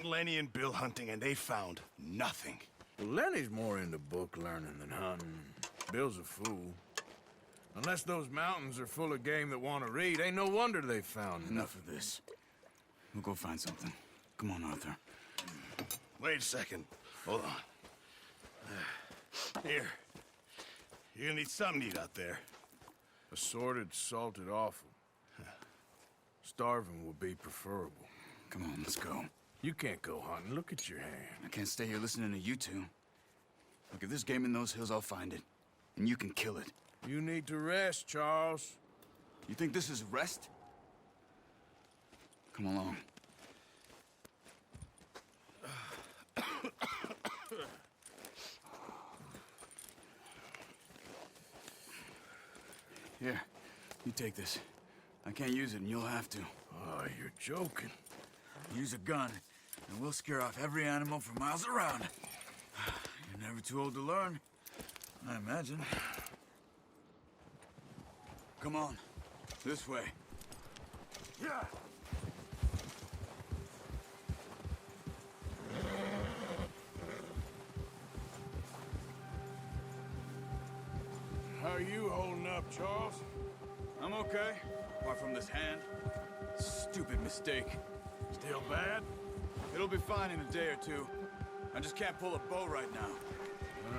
Lenny and Bill hunting, and they found nothing. Well, Lenny's more into book learning than hunting. Bill's a fool. Unless those mountains are full of game that want to read, ain't no wonder they found Enough of this. We'll go find something. Come on, Arthur. Wait a second. Hold on. Here. You're gonna need something to eat out there. Assorted, salted offal. Starving would be preferable. Come on, let's go. You can't go hunting. Look at your hand. I can't stay here listening to you two. Look, if there's game in those hills, I'll find it. And you can kill it. You need to rest, Charles. You think this is rest? Come along. Here, you take this. I can't use it, and you'll have to. Oh, you're joking. Use a gun, and we'll scare off every animal for miles around. You're never too old to learn, I imagine. Come on, this way. Yeah. How are you holding up, Charles? I'm okay, apart from this hand. Stupid mistake. Still bad? It'll be fine in a day or two. I just can't pull a bow right now.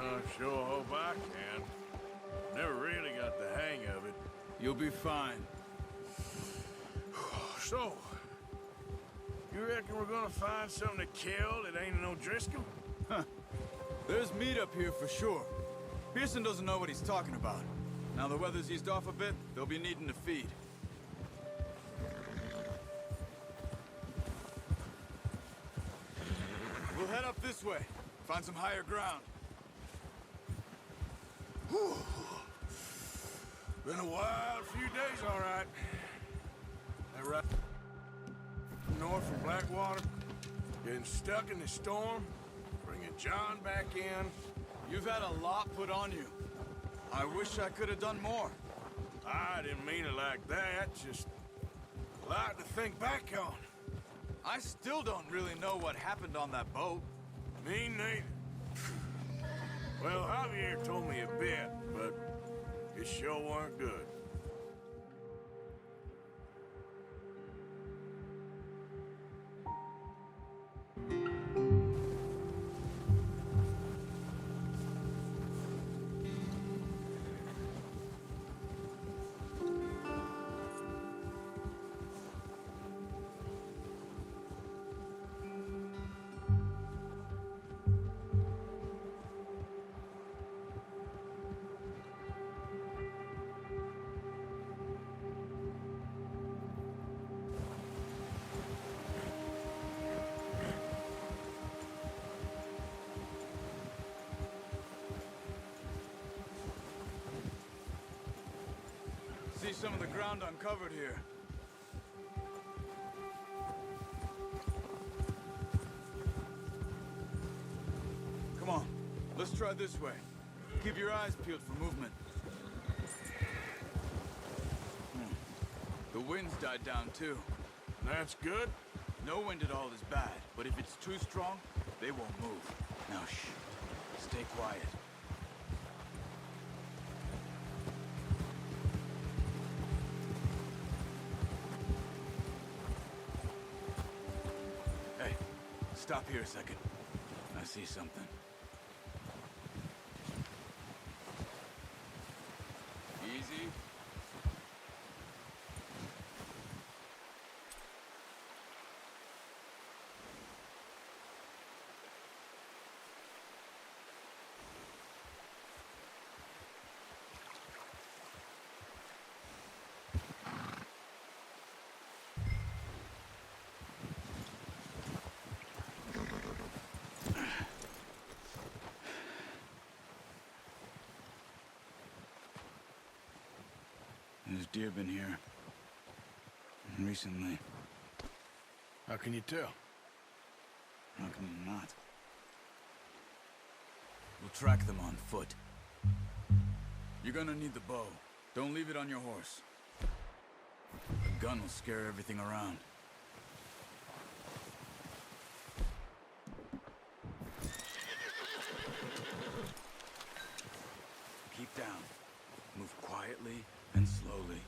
I sure hope I can. Never really got the hang of it. You'll be fine. So, you reckon we're gonna find something to kill that ain't no Driscoll? Huh. There's meat up here for sure. Pearson doesn't know what he's talking about. Now the weather's eased off a bit, they'll be needing to feed. We'll head up this way. Find some higher ground. Whew. Been a wild few days, all right. That right north from Blackwater, getting stuck in the storm, bringing John back in. You've had a lot put on you. I wish I could have done more. I didn't mean it like that, just a lot to think back on. I still don't really know what happened on that boat. Me neither. Well, Javier told me a bit, but it sure weren't good. See some of the ground uncovered here. Come on, let's try this way. Keep your eyes peeled for movement. The wind's died down too. That's good. No wind at all is bad, but if it's too strong, they won't move. Now shh, stay quiet. Hey, stop here a second. I see something. Easy. There's deer been here. Recently. How can you tell? How can you not? We'll track them on foot. You're gonna need the bow. Don't leave it on your horse. The gun will scare everything around. down. Move quietly and slowly.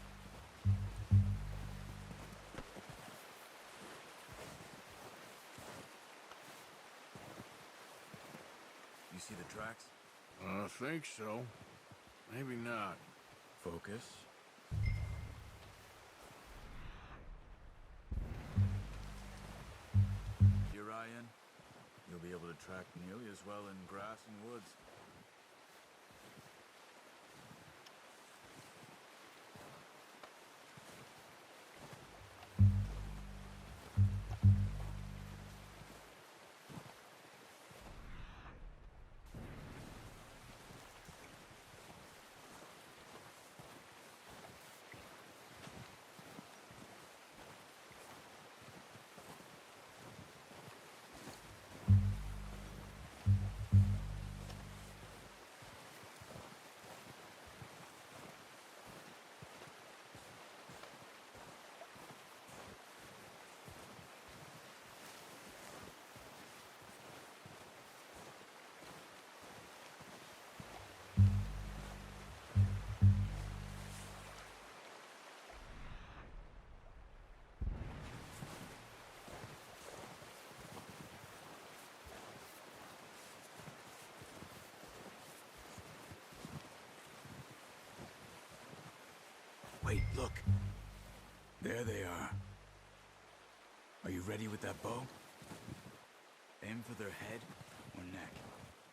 You see the tracks? I think so. Maybe not. Focus. Your eye in. You'll be able to track nearly as well in grass and woods. Wait, look. There they are. Are you ready with that bow? Aim for their head or neck.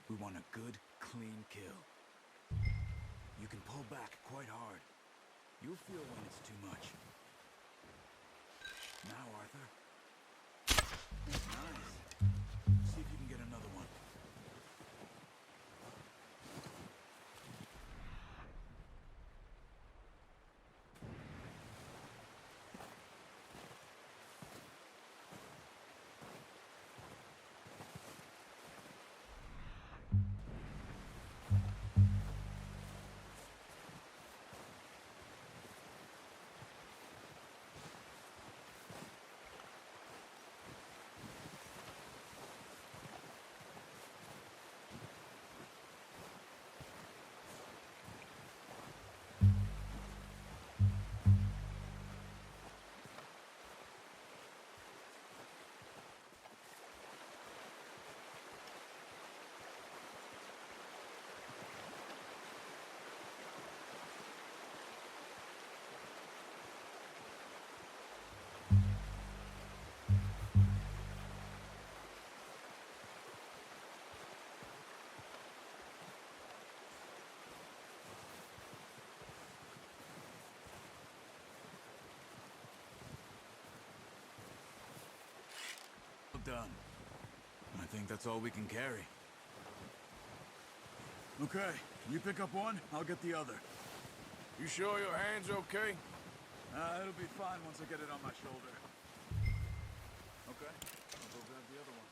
We want a good, clean kill. You can pull back quite hard. You'll feel when it's too much. Now, Arthur. Nice. See if you can get another one. Done. I think that's all we can carry. Okay, you pick up one, I'll get the other. You sure your hand's okay? It'll be fine once I get it on my shoulder. Okay, I'll go grab the other one.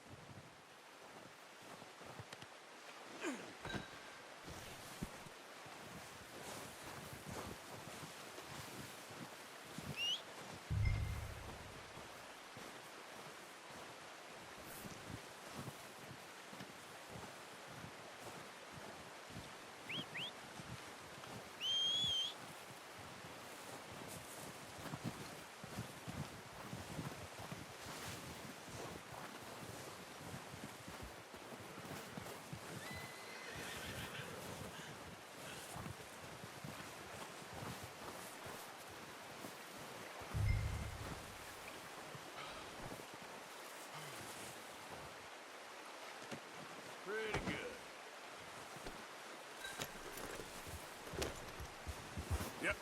Pretty good. Yep.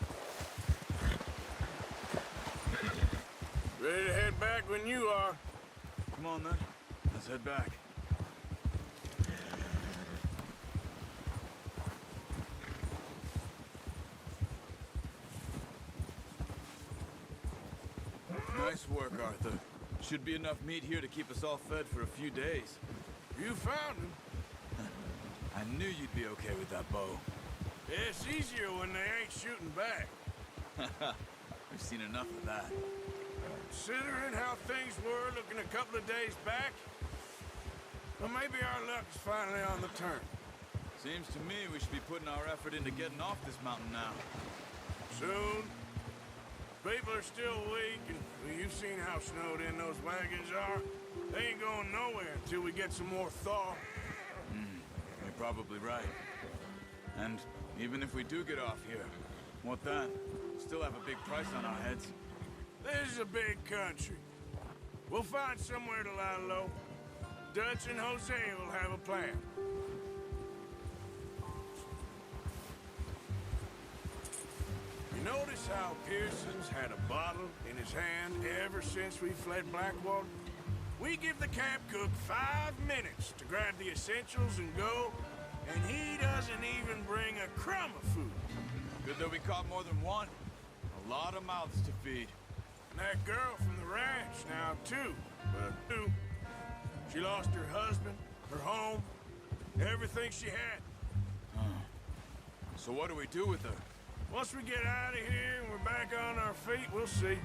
Ready to head back when you are. Come on then, let's head back. Nice work, Arthur. Should be enough meat here to keep us all fed for a few days. You found him. I knew you'd be okay with that bow. It's easier when they ain't shooting back. We've seen enough of that. Considering how things were looking a couple of days back, well, maybe our luck's finally on the turn. Seems to me we should be putting our effort into getting off this mountain now. Soon. People are still weak, and well, you've seen how snowed in those wagons are. They ain't going nowhere until we get some more thaw. You're probably right. And even if we do get off here, what then? We'll still have a big price on our heads. This is a big country. We'll find somewhere to lie low. Dutch and Hosea will have a plan. You notice how Pearson's had a bottle in his hand ever since we fled Blackwater? We give the camp cook 5 minutes to grab the essentials and go, and he doesn't even bring a crumb of food. Good that we caught more than one. A lot of mouths to feed. And that girl from the ranch now, too. But two. She lost her husband, her home, everything she had. So what do we do with her? Once we get out of here and we're back on our feet, we'll see.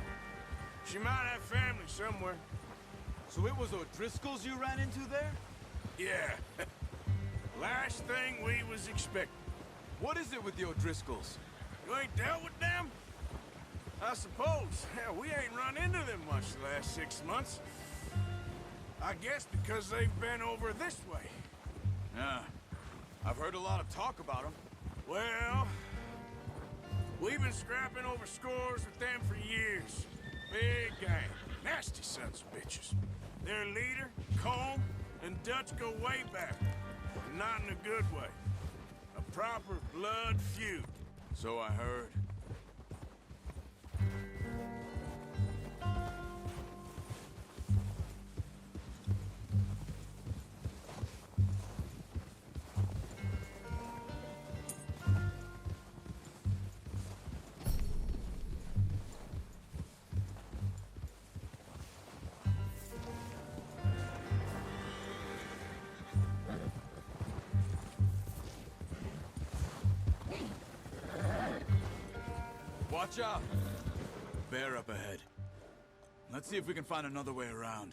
She might have family somewhere. So it was O'Driscolls you ran into there? Yeah. Last thing we was expecting. What is it with the O'Driscolls? You ain't dealt with them? I suppose. Hell, we ain't run into them much the last 6 months. I guess because they've been over this way. Yeah. I've heard a lot of talk about them. Well, we've been scrapping over scores with them for years. Big gang. Nasty sons of bitches. Their leader, Colm, and Dutch go way back. Not in a good way. A proper blood feud. So I heard. Watch out! Bear up ahead. Let's see if we can find another way around.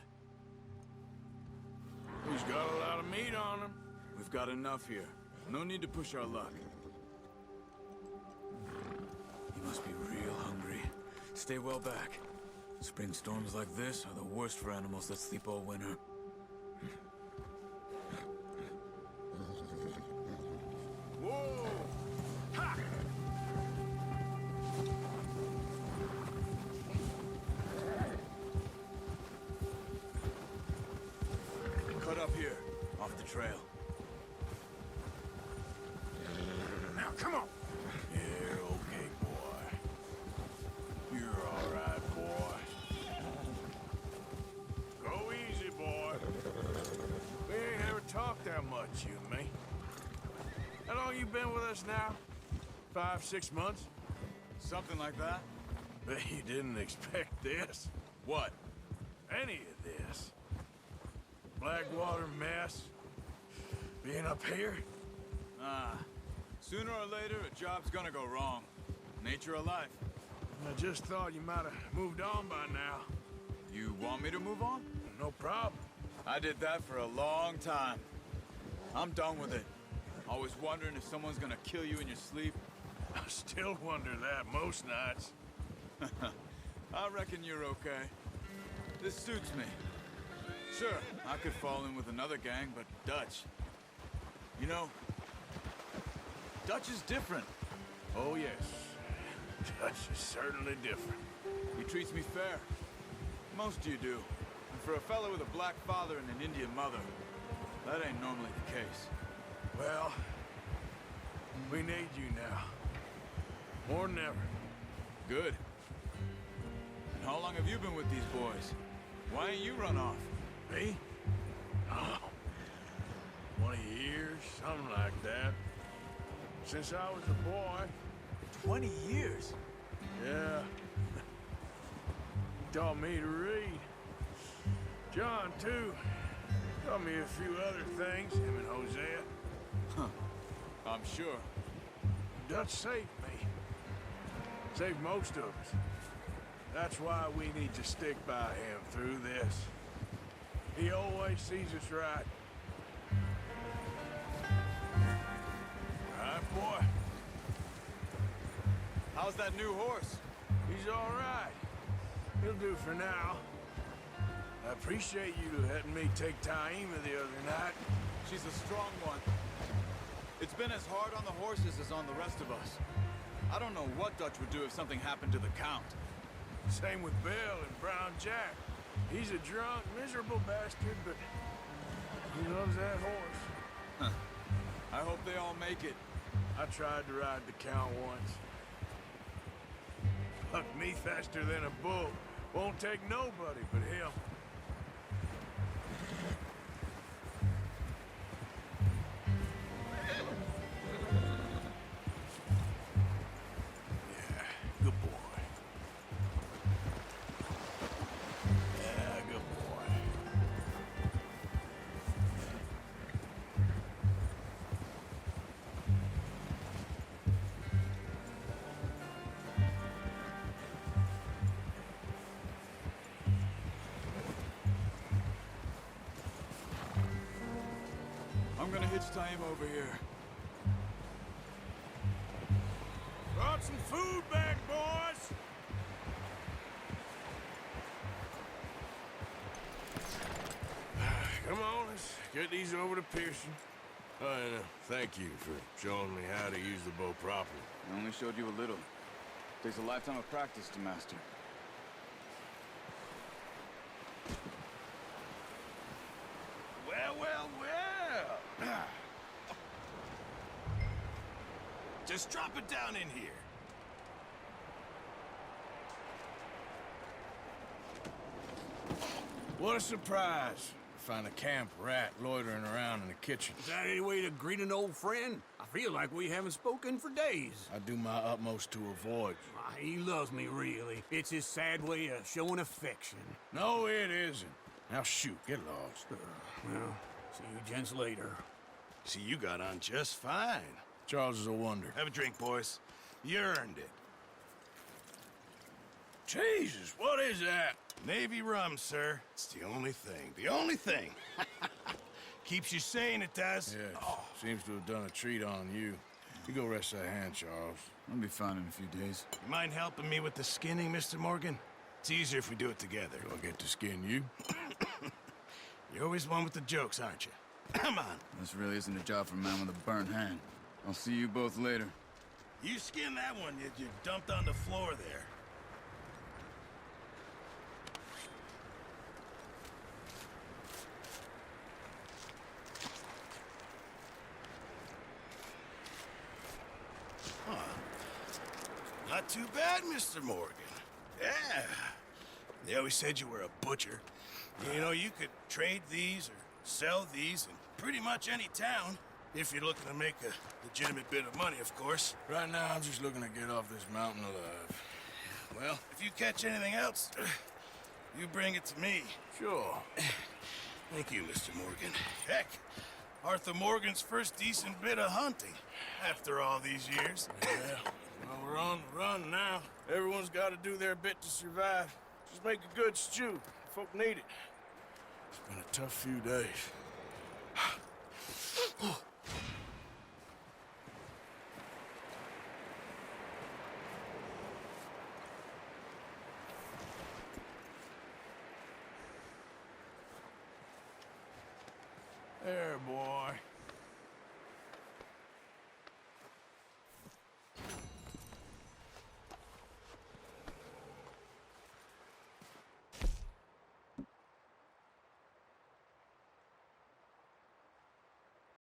He's got a lot of meat on him. We've got enough here. No need to push our luck. You must be real hungry. Stay well back. Spring storms like this are the worst for animals that sleep all winter. Whoa! Ha! Cut up here, off the trail. Now, come on. You're okay, boy. You're all right, boy. Go easy, boy. We ain't ever talked that much, you and me. How long you been with us now? 5, 6 months? Something like that? Bet you didn't expect this. What? Any of this. Blackwater mess. Being up here. Sooner or later, a job's gonna go wrong. Nature of life. I just thought you might have moved on by now. You want me to move on? No problem. I did that for a long time. I'm done with it. Always wondering if someone's gonna kill you in your sleep. I still wonder that most nights. I reckon you're okay. This suits me. Sure, I could fall in with another gang, but Dutch... You know, Dutch is different. Oh, yes. Dutch is certainly different. He treats me fair. Most of you do. And for a fellow with a black father and an Indian mother, that ain't normally the case. Well, we need you now. More than ever. Good. And how long have you been with these boys? Why ain't you run off? Me? Oh, 20 years, something like that. Since I was a boy. 20 years? Yeah. Taught me to read. John, too. Taught me a few other things, him and Hosea. I'm sure. Dutch saved me. Saved most of us. That's why we need to stick by him through this. He always sees us right. boy. How's that new horse? He's all right. He'll do for now. I appreciate you letting me take Taima the other night. She's a strong one. It's been as hard on the horses as on the rest of us. I don't know what Dutch would do if something happened to the Count. Same with Bill and Brown Jack. He's a drunk, miserable bastard, but he loves that horse. I hope they all make it. I tried to ride the Count once. Bucked me faster than a bull. Won't take nobody but him. Yeah, good boy. Yeah, good boy. I'm gonna hitch Taima over here. Brought some food back, boys! Come on, let's get these over to Pearson. Oh, and thank you for showing me how to use the bow properly. I only showed you a little. Takes a lifetime of practice to master. Well, well, well. Just drop it down in here. What a surprise. Find a camp rat loitering around in the kitchen. Is that any way to greet an old friend? I feel like we haven't spoken for days. I do my utmost to avoid you. He loves me, really. It's his sad way of showing affection. No, it isn't. Now shoot, get lost. Well, see you gents later. See, you got on just fine. Charles is a wonder. Have a drink, boys. You earned it. Jesus, what is that? Navy rum, sir. It's the only thing. The only thing. Keeps you sane, it does. Yes, seems to have done a treat on you. You go rest that hand, Charles. I'll be fine in a few days. You mind helping me with the skinning, Mr. Morgan? It's easier if we do it together. Do I get to skin you? You're always one with the jokes, aren't you? Come on. This really isn't a job for a man with a burnt hand. I'll see you both later. You skin that one you dumped on the floor there. Not too bad, Mr. Morgan. Yeah. They always said you were a butcher. You know, you could trade these or sell these in pretty much any town. If you're looking to make a legitimate bit of money, of course. Right now, I'm just looking to get off this mountain alive. Well, if you catch anything else, you bring it to me. Sure. Thank you, Mr. Morgan. Heck, Arthur Morgan's first decent bit of hunting after all these years. Yeah. Well, we're on the run now. Everyone's got to do their bit to survive. Just make a good stew. Folk need it. It's been a tough few days. There, boy.